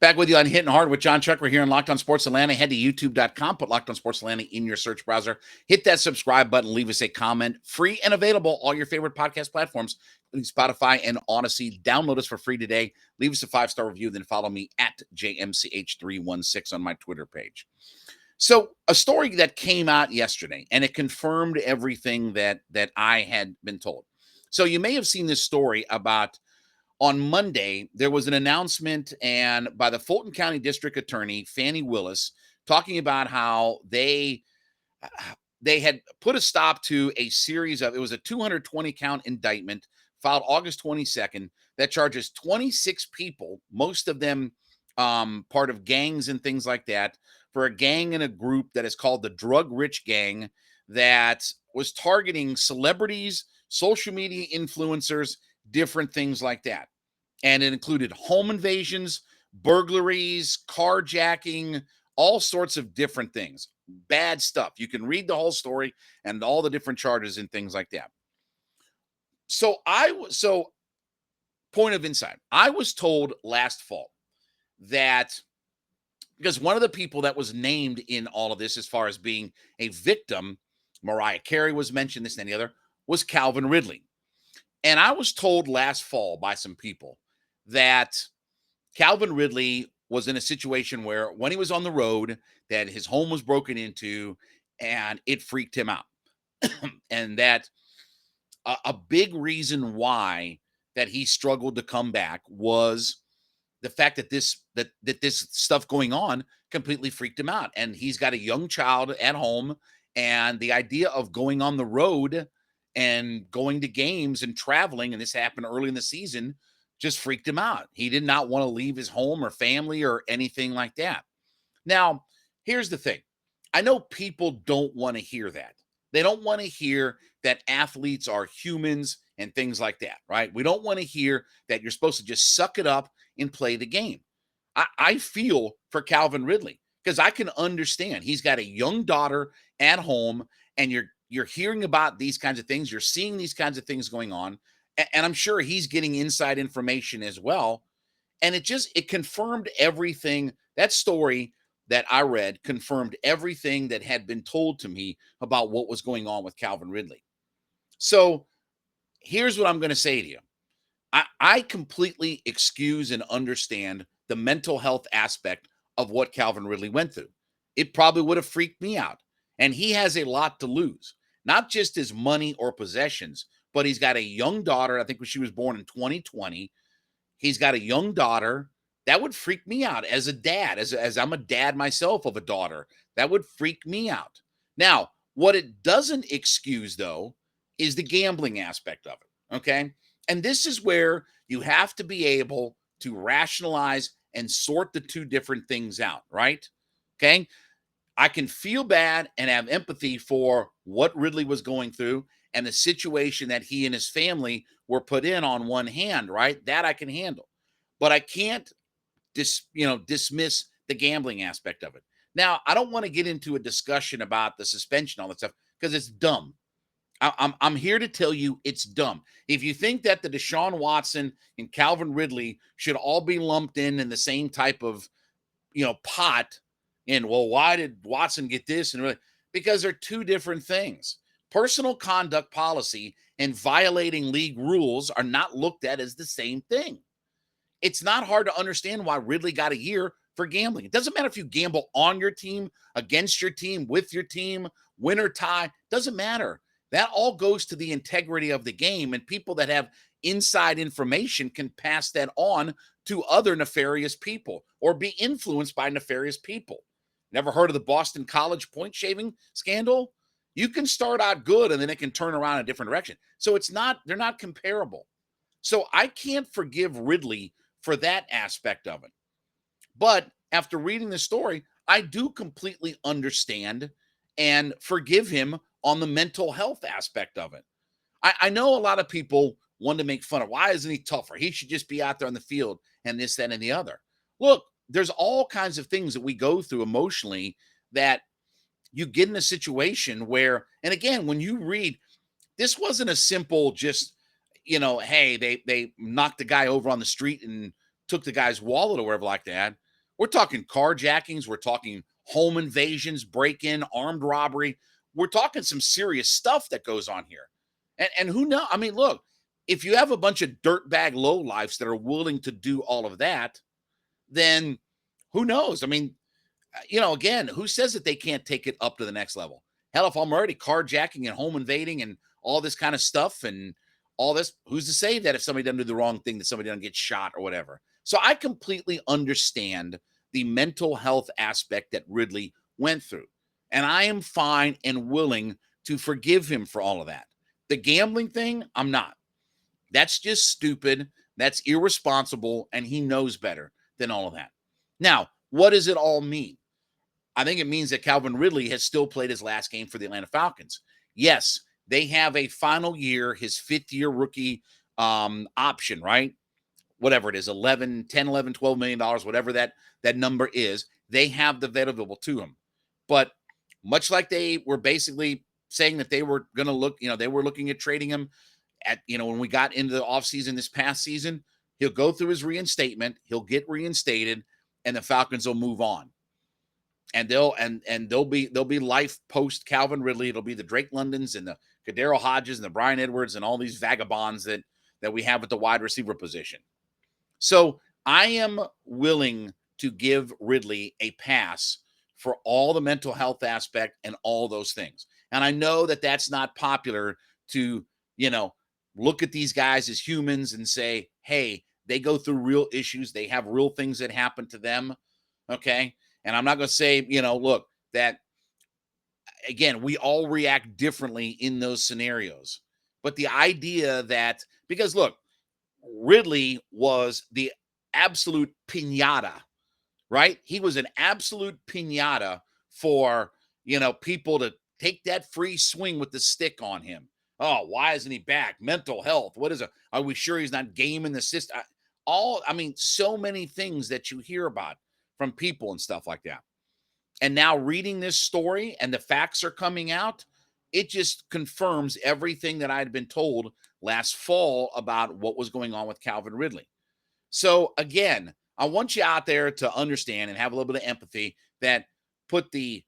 Back with you on Hittin Hard with Jon Chuckery here on Locked On Sports Atlanta. Head to youtube.com, put Locked On Sports Atlanta in your search browser. Hit that subscribe button, leave us a comment. Free and available, all your favorite podcast platforms, including Spotify and Odyssey. Download us for free today. Leave us a 5-star review, then follow me at JMCH316 on my Twitter page. So a story that came out yesterday, and it confirmed everything that I had been told. So you may have seen this story about on Monday, there was an announcement and by the Fulton County District Attorney, Fannie Willis, talking about how they had put a stop to a series of, it was a 220 count indictment filed August 22nd that charges 26 people, most of them part of gangs and things like that, for a gang and a group that is called the Drug Rich Gang that was targeting celebrities, social media influencers, different things like that. And it included home invasions, burglaries, carjacking, all sorts of different things. Bad stuff. You can read the whole story and all the different charges and things like that. So point of insight. I was told last fall that because one of the people that was named in all of this as far as being a victim, Mariah Carey was mentioned, this and the other, was Calvin Ridley. And I was told last fall by some people that Calvin Ridley was in a situation where when he was on the road, that his home was broken into and it freaked him out. And that a big reason why that he struggled to come back was the fact that this stuff going on completely freaked him out. And he's got a young child at home, and the idea of going on the road and going to games and traveling, and this happened early in the season, just freaked him out. He did not want to leave his home or family or anything like that. Now, here's the thing. I know people don't want to hear that. They don't want to hear that athletes are humans and things like that, right? We don't want to hear that you're supposed to just suck it up and play the game. I feel for Calvin Ridley because I can understand. He's got a young daughter at home, and you're hearing about these kinds of things. You're seeing these kinds of things going on. And I'm sure he's getting inside information as well. And it confirmed everything. That story that I read confirmed everything that had been told to me about what was going on with Calvin Ridley. So here's what I'm going to say to you. I completely excuse and understand the mental health aspect of what Calvin Ridley went through. It probably would have freaked me out. And he has a lot to lose, not just his money or possessions, but he's got a young daughter. I think she was born in 2020. He's got a young daughter. That would freak me out as a dad, as I'm a dad myself of a daughter. That would freak me out. Now, what it doesn't excuse, though, is the gambling aspect of it, okay? And this is where you have to be able to rationalize and sort the two different things out, right? Okay? I can feel bad and have empathy for what Ridley was going through and the situation that he and his family were put in on one hand, right? That I can handle. But I can't dismiss the gambling aspect of it. Now, I don't want to get into a discussion about the suspension, all that stuff, because it's dumb. I'm here to tell you it's dumb. If you think that the Deshaun Watson and Calvin Ridley should all be lumped in the same type of, pot, and well, why did Watson get this? And really, because they're two different things. Personal conduct policy and violating league rules are not looked at as the same thing. It's not hard to understand why Ridley got a year for gambling. It doesn't matter if you gamble on your team, against your team, with your team, win or tie. Doesn't matter. That all goes to the integrity of the game, and people that have inside information can pass that on to other nefarious people or be influenced by nefarious people. Never heard of the Boston College point shaving scandal? You can start out good and then it can turn around in a different direction. So they're not comparable. So I can't forgive Ridley for that aspect of it. But after reading the story, I do completely understand and forgive him on the mental health aspect of it. I know a lot of people want to make fun of, why isn't he tougher? He should just be out there on the field and this, that, and the other. Look, there's all kinds of things that we go through emotionally that you get in a situation where, and again, when you read, this wasn't a simple just, hey, they knocked the guy over on the street and took the guy's wallet or whatever like that. We're talking carjackings. We're talking home invasions, break-in, armed robbery. We're talking some serious stuff that goes on here. And who knows? I mean, look, if you have a bunch of dirtbag lowlifes that are willing to do all of that, then who knows? I mean, again, who says that they can't take it up to the next level? Hell, if I'm already carjacking and home invading and all this kind of stuff and all this, who's to say that if somebody doesn't do the wrong thing, that somebody doesn't get shot or whatever? So I completely understand the mental health aspect that Ridley went through. And I am fine and willing to forgive him for all of that. The gambling thing, I'm not. That's just stupid. That's irresponsible. And he knows better than all of that. Now, what does it all mean? I think it means that Calvin Ridley has still played his last game for the Atlanta Falcons. Yes, they have a final year, his fifth-year rookie option, right? Whatever it is, 11, 10, 11, $12 million, whatever that number is, they have the vet available to him. But much like they were basically saying that they were going to look, they were looking at trading him at, when we got into the offseason this past season, he'll go through his reinstatement, he'll get reinstated, and the Falcons will move on. And they'll be life post Calvin Ridley. It'll be the Drake Londons and the Kadero Hodges and the Brian Edwards and all these vagabonds that we have at the wide receiver position. So I am willing to give Ridley a pass for all the mental health aspect and all those things. And I know that that's not popular to, look at these guys as humans and say, hey, they go through real issues. They have real things that happen to them. Okay. And I'm not going to say, look, that again, we all react differently in those scenarios. But the idea that, because look, Ridley was the absolute piñata, right? He was an absolute piñata for, people to take that free swing with the stick on him. Oh, why isn't he back? Mental health. What is it? Are we sure he's not gaming the system? So many things that you hear about from people and stuff like that. And now reading this story and the facts are coming out, it just confirms everything that I had been told last fall about what was going on with Calvin Ridley. So again, I want you out there to understand and have a little bit of empathy that put the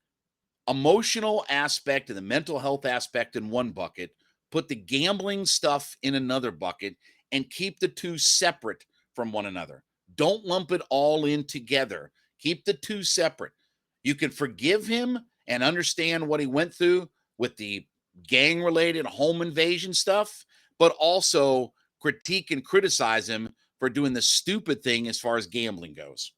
emotional aspect and the mental health aspect in one bucket, put the gambling stuff in another bucket, and keep the two separate from one another. Don't lump it all in together. Keep the two separate. You can forgive him and understand what he went through with the gang-related home invasion stuff, but also critique and criticize him for doing the stupid thing as far as gambling goes.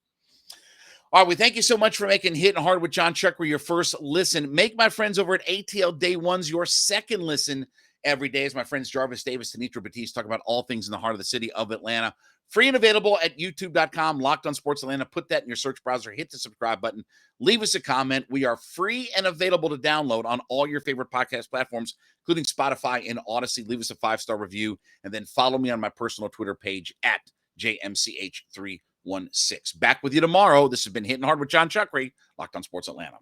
All right, we thank you so much for making Hittin' Hard with Jon Chuckery your first listen. Make my friends over at ATL Day Ones your second listen every day as my friends Jarvis Davis and Nitra Batiste talk about all things in the heart of the city of Atlanta. Free and available at youtube.com, Locked on Sports Atlanta. Put that in your search browser. Hit the subscribe button. Leave us a comment. We are free and available to download on all your favorite podcast platforms, including Spotify and Odyssey. Leave us a 5-star review, and then follow me on my personal Twitter page at JMCH316. Back with you tomorrow. This has been Hittin' Hard with Jon Chuckery, Locked on Sports Atlanta.